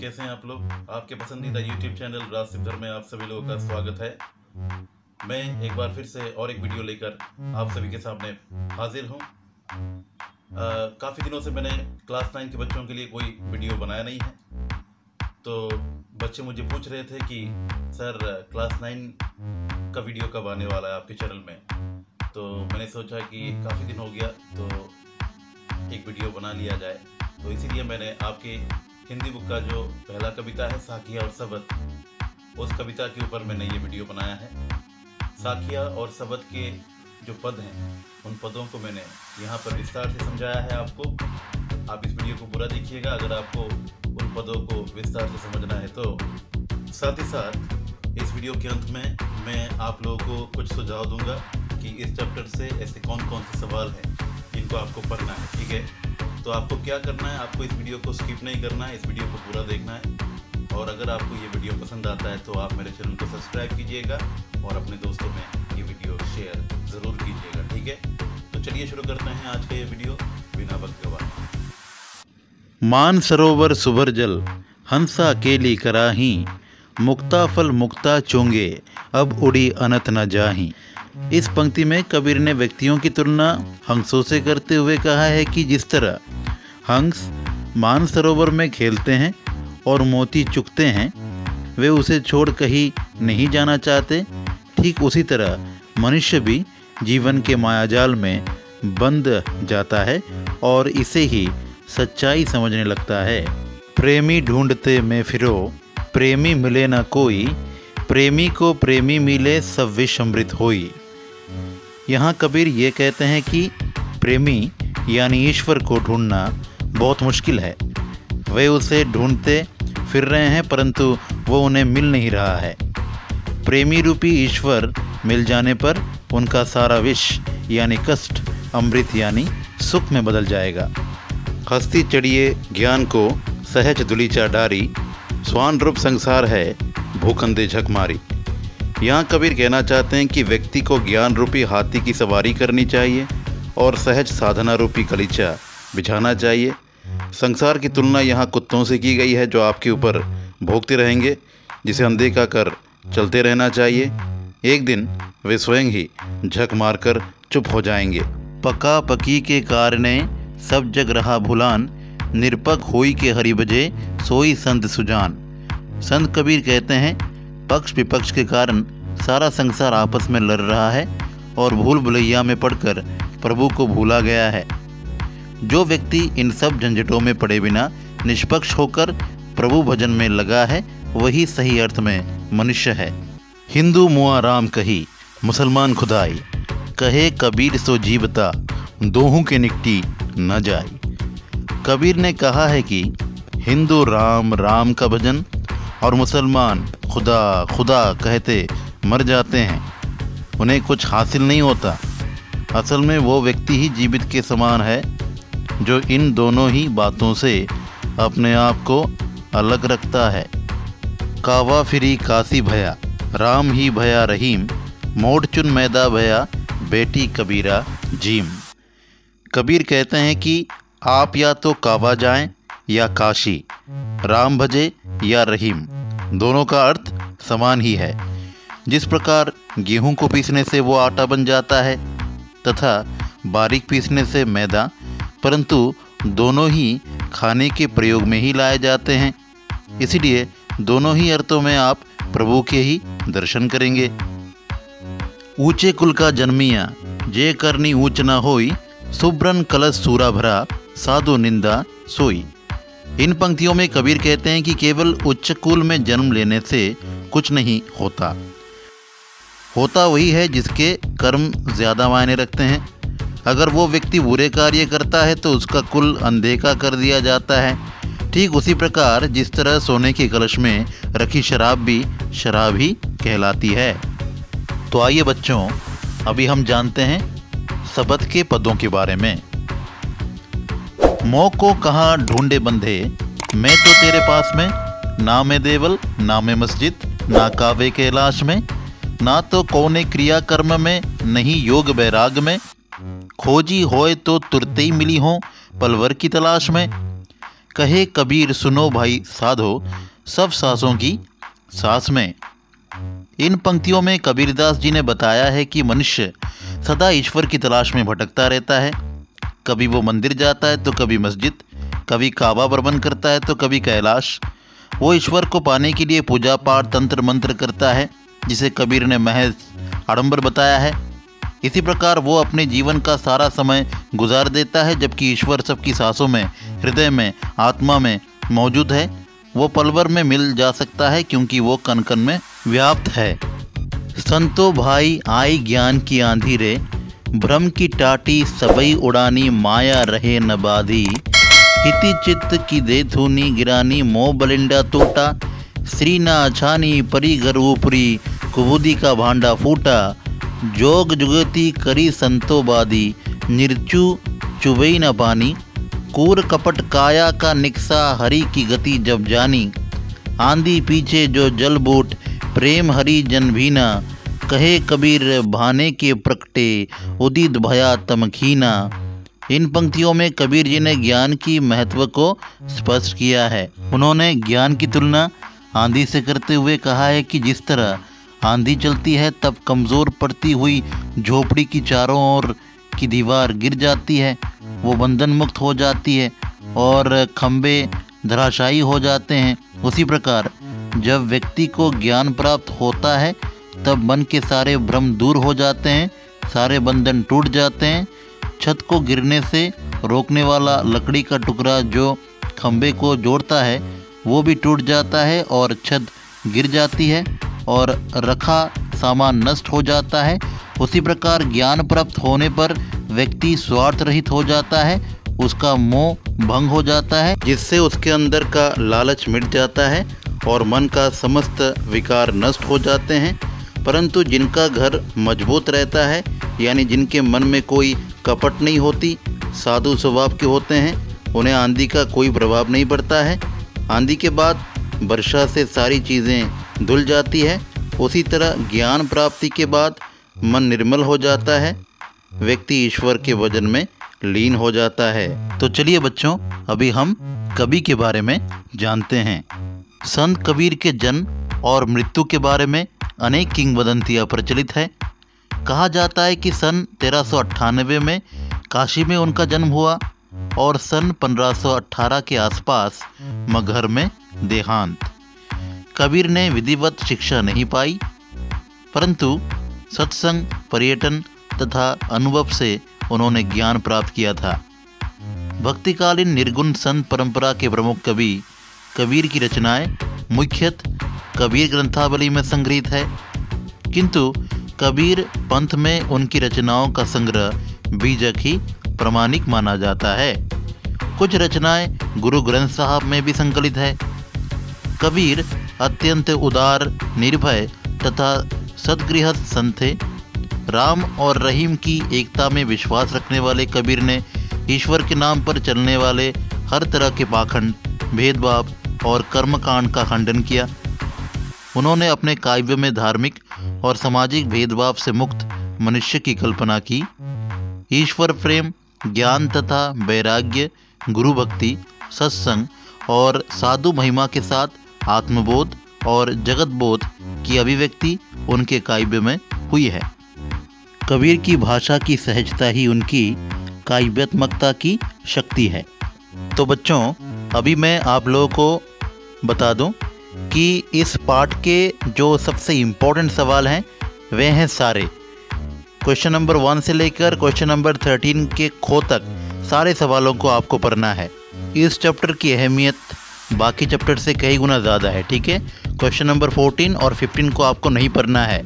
कैसे हैं आप लोग। आपके पसंदीदा YouTube चैनल राज सिद्धर में आप सभी लोगों का स्वागत है। मैं एक बार फिर से और एक वीडियो लेकर आप सभी के सामने हाजिर हूं। काफ़ी दिनों से मैंने क्लास 9 के बच्चों के लिए कोई वीडियो बनाया नहीं है, तो बच्चे मुझे पूछ रहे थे कि सर क्लास 9 का वीडियो कब आने वाला है आपके चैनल में। तो मैंने सोचा कि काफ़ी दिन हो गया तो एक वीडियो बना लिया जाए, तो इसीलिए मैंने आपके हिंदी बुक का जो पहला कविता है साखिया और सबद, उस कविता के ऊपर मैंने ये वीडियो बनाया है। साखिया और सबद के जो पद हैं उन पदों को मैंने यहाँ पर विस्तार से समझाया है आपको। आप इस वीडियो को पूरा देखिएगा अगर आपको उन पदों को विस्तार से समझना है तो। साथ ही साथ इस वीडियो के अंत में मैं आप लोगों को कुछ सुझाव दूंगा कि इस चैप्टर से ऐसे कौन कौन से सवाल हैं जिनको आपको पढ़ना है। ठीक है, तो आपको क्या करना है, आपको इस वीडियो को स्किप नहीं करना है, इस वीडियो को पूरा देखना है। और अगर आपको ये वीडियो पसंद आता है तो आप मेरे चैनल को सब्सक्राइब कीजिएगा और अपने दोस्तों में ये वीडियो शेयर ज़रूर कीजिएगा। ठीक है, तो चलिए शुरू करते हैं आज का ये वीडियो बिना वक्त गवाए। मान सरोवर सुभर जल हंसा अकेली कराही, मुक्ता फल मुक्ता चोंगे अब उड़ी अनत न जाही। इस पंक्ति में कबीर ने व्यक्तियों की तुलना हंसों से करते हुए कहा है कि जिस तरह हंस मानसरोवर में खेलते हैं और मोती चुगते हैं, वे उसे छोड़ कहीं नहीं जाना चाहते, ठीक उसी तरह मनुष्य भी जीवन के मायाजाल में बंध जाता है और इसे ही सच्चाई समझने लगता है। प्रेमी ढूंढते में फिरो, प्रेमी मिले न कोई, प्रेमी को प्रेमी मिले सब विष अमृत होई। यहाँ कबीर ये कहते हैं कि प्रेमी यानी ईश्वर को ढूंढना बहुत मुश्किल है। वे उसे ढूंढते फिर रहे हैं परंतु वो उन्हें मिल नहीं रहा है। प्रेमी रूपी ईश्वर मिल जाने पर उनका सारा विष यानी कष्ट अमृत यानी सुख में बदल जाएगा। हस्ती चढ़िए ज्ञान को सहज दुलीचा डारी, स्वान रूप संसार है भूखंदे झक मारी। यहाँ कबीर कहना चाहते हैं कि व्यक्ति को ज्ञान रूपी हाथी की सवारी करनी चाहिए और सहज साधना रूपी गलीचा बिछाना चाहिए। संसार की तुलना यहाँ कुत्तों से की गई है जो आपके ऊपर भोगते रहेंगे, जिसे अनदेखा कर चलते रहना चाहिए। एक दिन वे स्वयं ही झक मारकर चुप हो जाएंगे। पका पकी के कारणे सब जग रहा भुलान, निरपक होई के हरि बजे सोई संत सुजान। संत कबीर कहते हैं पक्ष विपक्ष के कारण सारा संसार आपस में लड़ रहा है और भूल भुलैया में पड़कर प्रभु को भूला गया है। जो व्यक्ति इन सब झंझटों में पड़े बिना निष्पक्ष होकर प्रभु भजन में लगा है वही सही अर्थ में मनुष्य है। हिंदू मुआ राम कही, मुसलमान खुदाई, कहे कबीर सो जीवता, दोहू के निकटी न जाई। कबीर ने कहा है कि हिंदू राम राम का भजन और मुसलमान खुदा खुदा कहते मर जाते हैं, उन्हें कुछ हासिल नहीं होता। असल में वो व्यक्ति ही जीवित के समान है जो इन दोनों ही बातों से अपने आप को अलग रखता है। कावा फिरी काशी भया, राम ही भया रहीम, मोड़ चुन मैदा भया, बेटी कबीरा जीम। कबीर कहते हैं कि आप या तो कावा जाएं या काशी, राम भजे या रहीम, दोनों का अर्थ समान ही है। जिस प्रकार गेहूं को पीसने से वो आटा बन जाता है तथा बारीक पीसने से मैदा, परंतु दोनों ही खाने के प्रयोग में ही लाए जाते हैं, इसलिए दोनों ही अर्थों में आप प्रभु के ही दर्शन करेंगे। ऊंचे कुल का जन्मिया, जे करनी ऊंच ना होई, सुब्रन कलश सूरा भरा, साधु निंदा सोई। इन पंक्तियों में कबीर कहते हैं कि केवल उच्च कुल में जन्म लेने से कुछ नहीं होता, होता वही है जिसके कर्म ज़्यादा मायने रखते हैं। अगर वो व्यक्ति बुरे कार्य करता है तो उसका कुल अनदेखा कर दिया जाता है। ठीक उसी प्रकार जिस तरह सोने के कलश में रखी शराब भी शराब ही कहलाती है। तो आइए बच्चों, अभी हम जानते हैं सबद के पदों के बारे में। मोह को कहाँ ढूंढे बंधे, मैं तो तेरे पास में, ना मैं देवल ना मैं मस्जिद, ना कावे कैलाश में, ना तो कौने क्रिया कर्म में, नहीं योग बैराग में, खोजी होए तो तुरते ही मिली हो पलवर की तलाश में। कहे कबीर सुनो भाई साधो, सब सांसों की सांस में। इन पंक्तियों में कबीरदास जी ने बताया है कि मनुष्य सदा ईश्वर की तलाश में भटकता रहता है। कभी वो मंदिर जाता है तो कभी मस्जिद, कभी काबा भ्रमण करता है तो कभी कैलाश। वो ईश्वर को पाने के लिए पूजा पाठ तंत्र मंत्र करता है, जिसे कबीर ने महज आडंबर बताया है। इसी प्रकार वो अपने जीवन का सारा समय गुजार देता है, जबकि ईश्वर सबकी सांसों में, हृदय में, आत्मा में मौजूद है। वो पल भर में मिल जा सकता है क्योंकि वो कण कण में व्याप्त है। संतो भाई आई ज्ञान की आंधी रे, भ्रम की टाटी सबई उड़ानी, माया रहे न बाधी। हिति चित्त की दे थूनी गिरानी, मोह बलिंडा टूटा। श्री ना छानी परी घर ऊपरी, कुबूदी का भांडा फूटा। जोग जुगती करी संतो बादी, निर्चु चुबई न पानी। कूर कपट काया का निक्सा, हरि की गति जब जानी। आंधी पीछे जो जल बूट, प्रेम हरि जन भीना। कहे कबीर भाने के प्रकटे, उदित भया तमखीना। इन पंक्तियों में कबीर जी ने ज्ञान की महत्व को स्पष्ट किया है। उन्होंने ज्ञान की तुलना आंधी से करते हुए कहा है कि जिस तरह आंधी चलती है तब कमज़ोर पड़ती हुई झोपड़ी की चारों ओर की दीवार गिर जाती है, वो बंधन मुक्त हो जाती है और खंभे धराशायी हो जाते हैं। उसी प्रकार जब व्यक्ति को ज्ञान प्राप्त होता है तब मन के सारे भ्रम दूर हो जाते हैं, सारे बंधन टूट जाते हैं। छत को गिरने से रोकने वाला लकड़ी का टुकड़ा जो खंभे को जोड़ता है वो भी टूट जाता है और छत गिर जाती है और रखा सामान नष्ट हो जाता है। उसी प्रकार ज्ञान प्राप्त होने पर व्यक्ति स्वार्थ रहित हो जाता है, उसका मोह भंग हो जाता है, जिससे उसके अंदर का लालच मिट जाता है और मन का समस्त विकार नष्ट हो जाते हैं। परंतु जिनका घर मजबूत रहता है, यानी जिनके मन में कोई कपट नहीं होती, साधु स्वभाव के होते हैं, उन्हें आंधी का कोई प्रभाव नहीं पड़ता है। आंधी के बाद वर्षा से सारी चीज़ें धुल जाती है। उसी तरह ज्ञान प्राप्ति के बाद मन निर्मल हो जाता है, व्यक्ति ईश्वर के वजन में लीन हो जाता है। तो चलिए बच्चों, अभी हम कबीर के बारे में जानते हैं। संत कबीर के जन्म और मृत्यु के बारे में अनेक किंवदंतियाँ प्रचलित है। कहा जाता है कि सन 1398 में काशी में उनका जन्म हुआ और सन 1518 के आसपास मगहर में देहांत। कबीर ने विधिवत शिक्षा नहीं पाई, परंतु सत्संग, पर्यटन तथा अनुभव से उन्होंने ज्ञान प्राप्त किया था। भक्तिकालीन निर्गुण संत परंपरा के प्रमुख कवि कबीर की रचनाएं मुख्यतः कबीर ग्रंथावली में संग्रहित है, किंतु कबीर पंथ में उनकी रचनाओं का संग्रह बीजक ही प्रमाणिक माना जाता है। कुछ रचनाएं गुरु ग्रंथ साहब में भी संकलित है। कबीर अत्यंत उदार, निर्भय तथा सद्गृहस्थ संत थे। राम और रहीम की एकता में विश्वास रखने वाले कबीर ने ईश्वर के नाम पर चलने वाले हर तरह के पाखंड, भेदभाव और कर्मकांड का खंडन किया। उन्होंने अपने काव्य में धार्मिक और सामाजिक भेदभाव से मुक्त मनुष्य की कल्पना की। ईश्वर प्रेम, ज्ञान तथा वैराग्य, गुरु भक्ति, सत्संग और साधु महिमा के साथ आत्मबोध और जगत बोध की अभिव्यक्ति उनके काव्य में हुई है। कबीर की भाषा की सहजता ही उनकी काव्यात्मकता की शक्ति है। तो बच्चों, अभी मैं आप लोगों को बता दूं कि इस पाठ के जो सबसे इम्पोर्टेंट सवाल हैं वे हैं सारे क्वेश्चन नंबर 1 से लेकर क्वेश्चन नंबर 13 के खो तक सारे सवालों को आपको पढ़ना है। इस चैप्टर की अहमियत बाकी चैप्टर से कई गुना ज़्यादा है, ठीक है। क्वेश्चन नंबर 14 और 15 को आपको नहीं पढ़ना है।